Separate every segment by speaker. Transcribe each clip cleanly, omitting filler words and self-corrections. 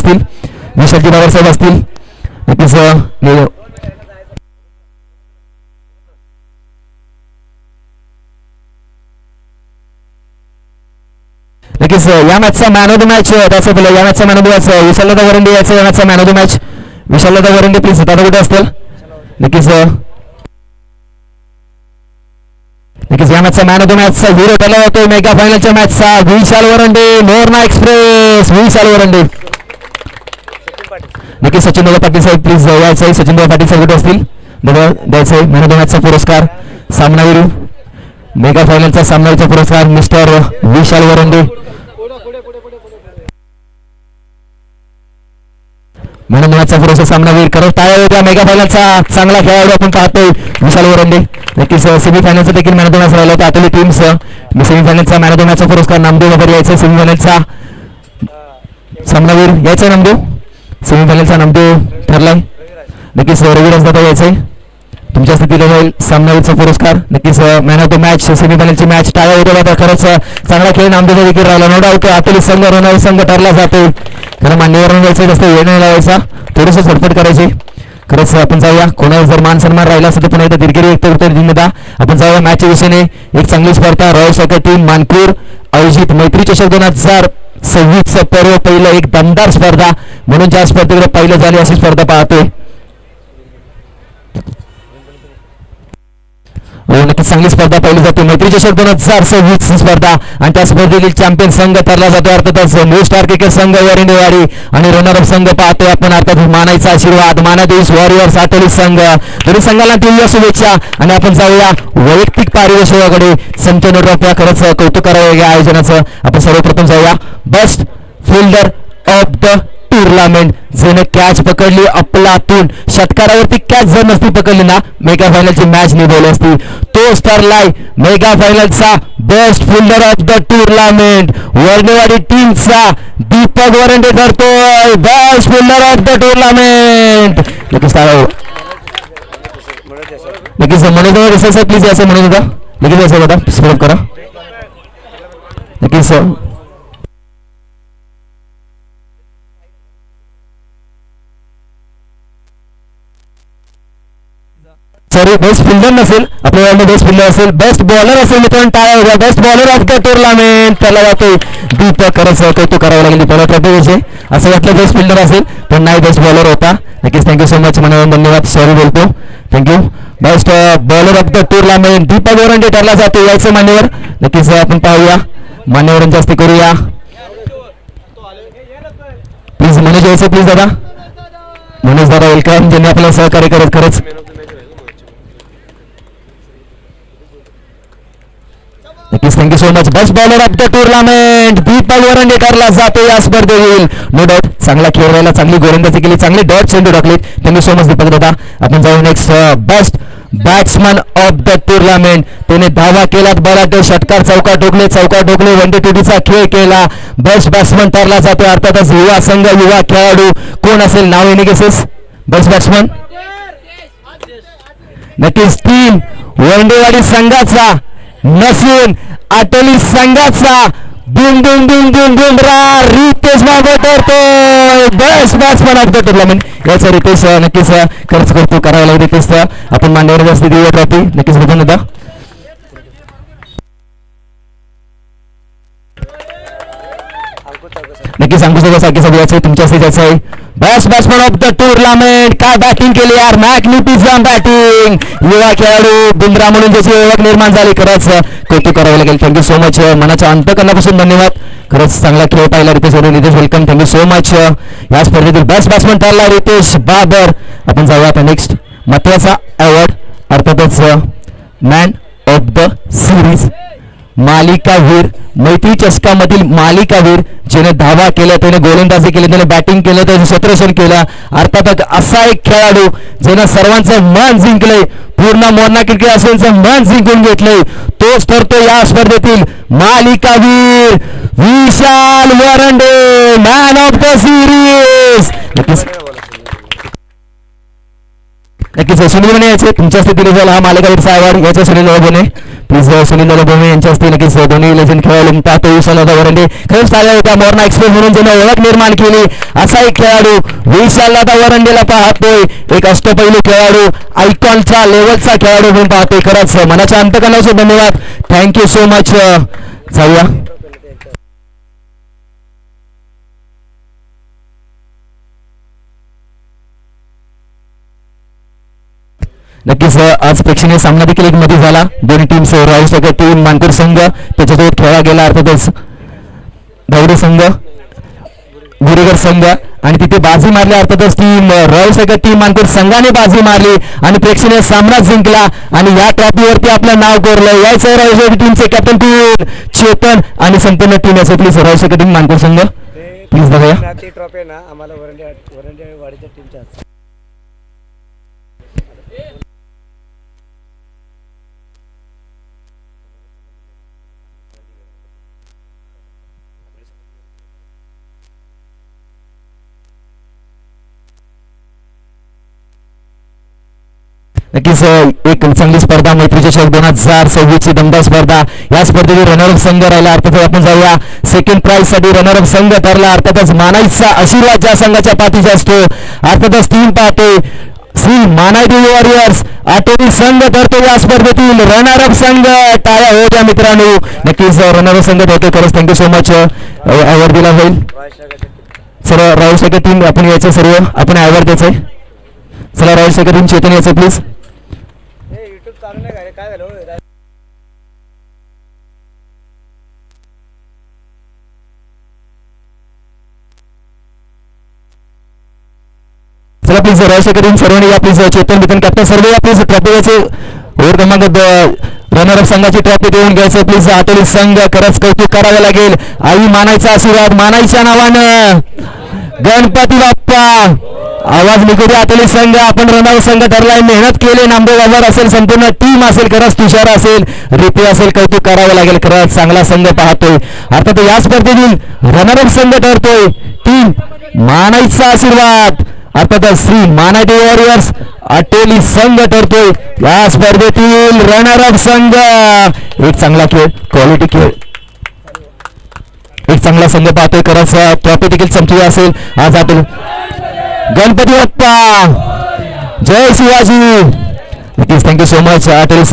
Speaker 1: असतील, विशालजी बाबर साहेब असतील. नक्कीच नक्कीच या मॅचचा मॅन ऑफ द मॅच त्याचं पहिलं या मॅचचा मॅन ऑफ द मॅच विशालदा वरंडे याचा या मॅचचा मॅन ऑफ द मॅच विशालदा वरंडे प्लीज दादा कुठे असतील. नक्कीच नक्कीच या मॅचचा मॅन ऑफ द मॅचचा हिरो ठरला जातोय मेगा फायनलच्या मॅचचा विशाल वरंडे मोरना एक्सप्रेस विशाल वरंडे. नक्कीच सचिन दादा पाटील साहेब प्लीज यायचं सचिन दादा पाटील साहेब कुठे असतील दादा द्यायचंय मॅन ऑफ द मॅचचा पुरस्कार सामनावीर मेगा फायनलचा सामनावीरचा पुरस्कार मिस्टर विशाल वरंडे. म्हणून मॅचचा पुरस्कार सामनावीर करत टाळ्या होत्या मेगा फायनलचा चांगला खेळाडू आपण पाहतोय विशाल वरंडे. नक्कीच सेमीफायनलचा देखील मॅन ऑफ द मॅच राहिला होता आतली टीम्स सेमीफायनलचा मॅन ऑफ द मॅचचा पुरस्कार नामदेव वगैरे यायचा सेमीफायनलचा सामनावीर यायचा नामदेव सेमीफायनलचा नामदेव ठरलाय. नक्कीच रविराज दादा यायचंय तुमच्या स्थितीला होईल सामनावीरचा पुरस्कार. नक्कीच मॅन ऑफ द मॅच सेमीफायनलची मॅच टाळ्या होत्या आता खरंच चांगला खेळ नामदेव देखील राहिला नो डाऊट आतली संघ रोनावी संघ ठरला जातो खरं मान्यवर जायचं जास्त वेळ नाही लावायचा थोडंसं झटपट करायची. खरंच आपण जाऊया कोणाला जर मान सन्मान राहिला असेल तर पुन्हा एकदा दीर्घरी एक उत्तर जिंकता आपण जाऊया मॅचच्या विषयाने एक चांगली स्पर्धा रॉयल सॉकर टीम मानपूर आयोजित मैत्री चषक 2026 पर्व पहिलं एक दमदार स्पर्धा म्हणून ज्या स्पर्धेकडे पहिलं झाली अशी स्पर्धा पाहतोय. नक्कीच चांगली स्पर्धा पाहिली जाते मैत्री चषक 2026 स्पर्धा आणि त्या स्पर्धेतील चॅम्पियन संघ ठरला जातो अर्थातच न्यू स्टार क्रिकेट संघ वरिंडेवाडी आणि रनर अप संघ पाहतोय आपण अर्थात मानायचा आशीर्वाद मानादेश वॉरियर्स आटोली संघ दोन्ही संघाला टीव्ही शुभेच्छा. आणि आपण जाऊया वैयक्तिक पारितोषिकाकडे संचन ट्रॉफी खरंच कौतुक करावं या आयोजनाचं. आपण सर्वप्रथम जाऊया best fielder of the tournament ज्याने कॅच पकडली अफलातून षटकारावरती कॅच जर नसती पकडली ना मेगा फायनलची मॅच निभवली असती तोच ठरलाय मेगा फायनलचा best fielder of the tournament Varnewadi टीमचा दीपक वरंडे ठरतोय best fielder of the tournament. नक्कीच मनोज सर प्लीज असं म्हणत होता लगेच असं होता स्पीडअप करा. नक्कीच सॉरी बेस्ट फिल्डर नसेल आपल्या बेस्ट फिल्डर असेल बेस्ट बॉलर असेल मित्रांनो टाळ्या होत्या best bowler of the tournament त्याला जातोय दीपक खरंच कौतुक करावं लागेल दीपकला ट्रॉफीचे असं वाटलं बेस्ट फिल्डर असेल पण नाही बेस्ट बॉलर होता. नक्कीच थँक्यू सो मच मनावरून धन्यवाद सॉरी बोलतो thank you. Best bowler of the tournament Deepak Varande ठरला जातो यायचं मान्यवर. नक्कीच आपण पाहूया मान्यवरून जास्ती करूया प्लीज मनोज यायचं प्लीज दादा मनोज दादा वेलकम ज्यांनी आपल्याला सहकार्य करत खरंच. नक्कीच thank you so much best bowler of the tournament Deepak Varande ठरला जातो या स्पर्धेतील नो डाऊट चांगला खेळ राहिला चांगली गोलंदाजी केली चांगले डॉट चेंडू टाकले थँक्यू सो मच दीपक दादा. आपण जाऊ next best batsman of the tournament त्याने धावा केलात बराटे षटकार चौका ठोकले वन डे टीचा खेळ केला बेस्ट बॅट्समन ठरला जातो अर्थातच युवा संघ युवा खेळाडू कोण असेल नाव एनी गेसेस बेस्ट बॅट्समन. नक्कीच टीम वंडेवाडी संघाचा नसून आटोली संघाचा बिन बिन बिन बिन बिन रितेश बाबा ठरतोय best batsman of the tournament याचा रितेश नक्कीच खर्च करतो करायला रितेशचा आपण मान्यवर जास्ती देऊया ट्रॉफी नक्कीच बघून होता. नक्की सांगू शकतो सारखी याचं तुमच्या स्थितीचं आहे best batsman of the tournament काय बॅटिंग केली यार मॅग्निफिसंट बॅटिंग युवा खेळाडू बिंद्रा म्हणून ज्याची ओळख निर्माण झाली खरंच कौतुक करावं लागेल. थँक्यू सो मच मनाच्या अंतकरणापासून धन्यवाद खरंच चांगला खेळ पाहिला Ritesh Ritesh welcome thank you so much. या स्पर्धेतील बेस्ट बॅट्समन ठरला रितेश बाबर. आपण जाऊया आता नेक्स्ट महत्वाचा अवॉर्ड अर्थातच मॅन ऑफ द सिरीज मालिकावीर मैत्री चषकामधील मालिकावीर ज्याने धावा केल्या त्याने गोलंदाजी केली त्याने बॅटिंग केलं त्याने क्षेत्ररक्षण केलं अर्थात असा एक खेळाडू ज्यानं सर्वांचं मन जिंकलंय पूर्ण मोर्ना क्रिकेट असोसिएशनचं मन जिंकून घेतलंय तोच ठरतो या स्पर्धेतील मालिकावीर विशाल वरंडे मॅन ऑफ द सिरीज. नक्कीच सुनील बोने यायचे तुमच्या हस्ते दिले जाईल हा मालिकावीरचा अवॉर्ड याच्या सुनील बोने प्लीज सुनील बोने यांच्या हस्ते नक्कीच दोन्ही लेजंड खेळाडू पाहतो विशालदादा वरंडे खरंच टाळ्या होत्या मोरणा एक्सप्रेस म्हणून ज्यांना ओळख निर्माण केली असा एक खेळाडू विशालदादा वरंडेला पाहतोय एक अष्टपैलू खेळाडू आयकॉनचा लेवलचा खेळाडू म्हणून पाहतोय खरंच मनाच्या अंतकरणाचे धन्यवाद थँक्यू सो मच जाऊया नक्कीच आज प्रेक्षणीय सामना देखील एक मध्ये झाला दोन्ही teams royal striker team Manpur संघ त्याच्यासोबत खेळला गेला अर्थातच दौडे संघ गुरेगर संघ आणि तिथे बाजी मारली अर्थातच team royal striker team Manpur संघाने बाजी मारली आणि प्रेक्षणीय सामना जिंकला आणि या ट्रॉफीवरती आपलं नाव कोरलं यायचं रॉयल स्ट्रायकर टीमचे कॅप्टन कोण चेतन आणि संपूर्ण टीम याचं please royal striker team Manpur संघ प्लीज बघूया
Speaker 2: ट्रॉफी ना आम्हाला वरंडे वाडीच्या टीमच्या
Speaker 1: नक्कीच एक चांगली स्पर्धा मैत्री चषक 2026 ची दमदार स्पर्धा या स्पर्धेतील रनरअप संघ राहिला अर्थातच आपण जाऊया सेकंड प्राइज साठी रनरअप संघ ठरला अर्थातच मानाईचा आशीर्वाद ज्या संघाच्या पाठीशी असतो अर्थातच टीम पाहतोय श्री मानाई वॉरियर्स आटोली संघ ठरतो या स्पर्धेतील रनरअप संघ टाळ्या हो द्या मित्रांनो नक्कीच रनरअप संघ ठरतो खरंच थँक्यू सो मच अवॉर्ड दिला होईल सर रॉयल स्ट्रायकर टीम आपण यायचं सर्व आपण अवॉर्ड द्यायचंय चला रॉयल स्ट्रायकर टीम चेतन यायचं प्लीज
Speaker 2: काय झालं
Speaker 1: चला प्लीज रॉयल स्ट्रायकर टीम सर्वांनी या प्लीज चेतन बितन कॅप्टन सर्व या प्लीज ट्रॉफी घ्यायचे ओव्हर क्रमांक रनरअप संघाची ट्रॉफी देऊन घ्यायचं प्लीज आटोली संघ खरंच कौतुक करावं लागेल आई मानायचा आशीर्वाद मानाईच्या नावानं गणपती बाप्पा आवाज निघू दे आटोली संघ आपण रनरअप संघ ठरलाय मेहनत केली नामदेव बाजार असेल संपूर्ण टीम असेल खरंच तुषार असेल रिपे असेल कौतुक करावं लागेल खरंच चांगला संघ पाहतोय अर्थात या स्पर्धेतील रनरअप संघ ठरतोय टीम मानाईचा आशीर्वाद अर्थातच श्री मानाई वॉरियर्स आटोली संघ ठरतोय या स्पर्धेतील रनरअप संघ एक चांगला खेळ क्वालिटी खेळ एक चांगला संघ पाहतोय खरंच ट्रॉफी देखील चमची असेल आज आटोली गणपती बाप्पा जय शिवाजी नक्कीच थँक्यू सो मच आटोली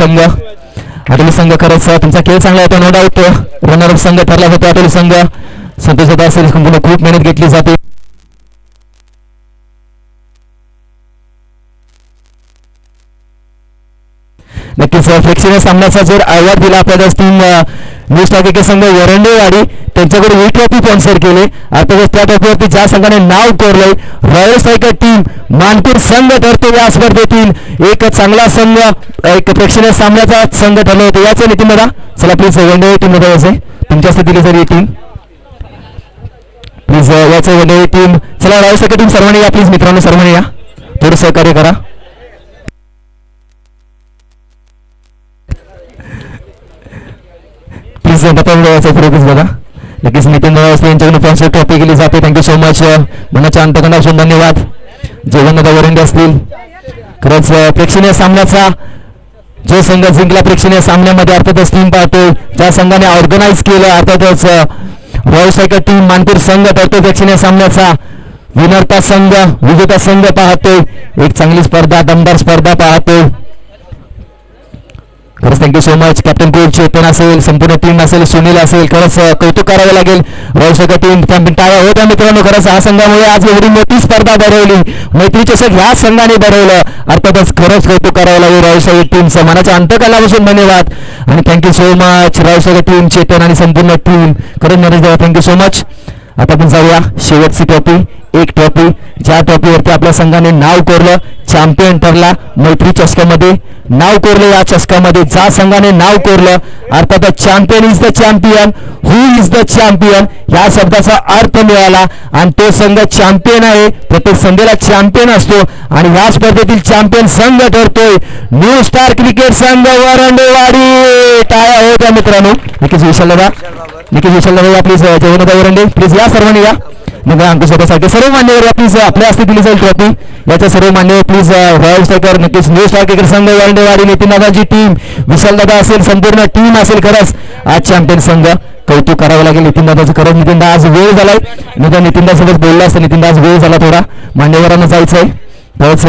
Speaker 1: संघ खरंच तुमचा खेळ चांगला होता नो डाऊट रनरअप संघ ठरला होता आटोली संघ संतोष होता असेल खूप मेहनत घेतली जाते नक्कीच प्रेक्षणीय सामन्याचा जर अवॉर्ड दिला आपल्याला टीम न्यू स्टार संघ वरंडेवाडी त्यांच्याकडे ही ट्रॉफी स्पॉन्सर केली अर्थातच त्या ट्रॉफीवरती ज्या संघाने नाव कोरलंय रॉयल स्ट्रायकर टीम मानपूर संघ ठरतो या स्पर्धेतील एक चांगला संघ एक प्रेक्षणीय सामन्याचा संघ ठरला होता याच नितीन दादा चला प्लीज वनडे टीम मध्ये यायचे तुमच्या स्थितीला जर ही टीम प्लीज याचे वनडे टीम चला रॉयल स्ट्रायकर टीम सर्वांनी या प्लीज मित्रांनो सर्वांनी या थोडं सहकार्य करा प्लीज बघा नक्कीच नितीन दादा यांच्याकडून स्पॉन्सर ट्रॉफी केली जाते थँक्यू सो मच मनाच्या अंतकरणापासून धन्यवाद जेवण दादा वरंडे असतील खरंच प्रेक्षणीय सामन्याचा जो संघ जिंकला प्रेक्षणीय सामन्यामध्ये अर्थातच टीम पाहतो ज्या संघाने ऑर्गनाईज केलं अर्थातच रॉयल स्ट्रायकर टीम मानपूर संघ ठरतो प्रेक्षणीय सामन्याचा विनरता संघ विजेता संघ पाहतोय एक चांगली स्पर्धा दमदार स्पर्धा पाहतोय खरंच thank you so much captain coach Chetan असेल संपूर्ण टीम असेल सुनील असेल खरंच कौतुक करावं लागेल रॉयल स्ट्रायकर टीम चॅम्पियन टाळ्या होत्या मित्रांनो खरंच हा संघामुळे आज एवढी मोठी स्पर्धा भरवली मैत्री चषक ह्या संघाने भरवलं अर्थातच खरंच कौतुक करावं लागेल रॉयल स्ट्रायकर टीमचं मनाच्या अंतकरणापासून धन्यवाद आणि thank you so much royal striker team Chetan आणि संपूर्ण टीम खरंच नरेश दादा थँक्यू सो मच आता आपण जाऊया शेवटची ट्रॉफी एक ट्रॉफी ज्या ट्रॉफीवरती आपल्या संघाने नाव कोरलं चॅम्पियन ठरला मैत्री चषकामध्ये नाव कोरलं या चषकामध्ये ज्या संघाने नाव कोरलं अर्थातच champion is the champion who is the champion या शब्दाचा अर्थ मिळाला आणि तो संघ चॅम्पियन आहे प्रत्येक संघाला चॅम्पियन असतो आणि या स्पर्धेतील चॅम्पियन संघ ठरतोय न्यू स्टार क्रिकेट संघ वरंडेवाडी टाळ्या होत्या मित्रांनो नक्कीच विशाल दादा प्लीज जेवण वरंडे प्लीज या सर्वांनी या मग अंकुशोबासारखे सर्व मान्यवर प्लीज आपल्या हस्ते दिली जाईल ट्रॉफी. याच्या सर्व मान्यवर प्लीज रॉयल स्ट्रायकर नक्कीच न्यू स्ट्रायकर संघ वरंडेवाडी नितीन दादाची टीम विशाल दादा असेल संपूर्ण टीम असेल खरंच आज चॅम्पियन संघ कौतुक करावं लागेल नितीन दादाचं. खरंच नितीन दा आज वेळ झालाय नितीन दा सोबत बोलला असतं नितीन दा आज वेळ झाला थोडा मान्यवरांना जायचंय. खरंच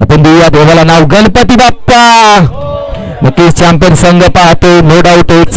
Speaker 1: आपण देऊया देवाला नाव गणपती बाप्पा. नक्कीच चॅम्पियन संघ पाहतोय नो डाऊट एक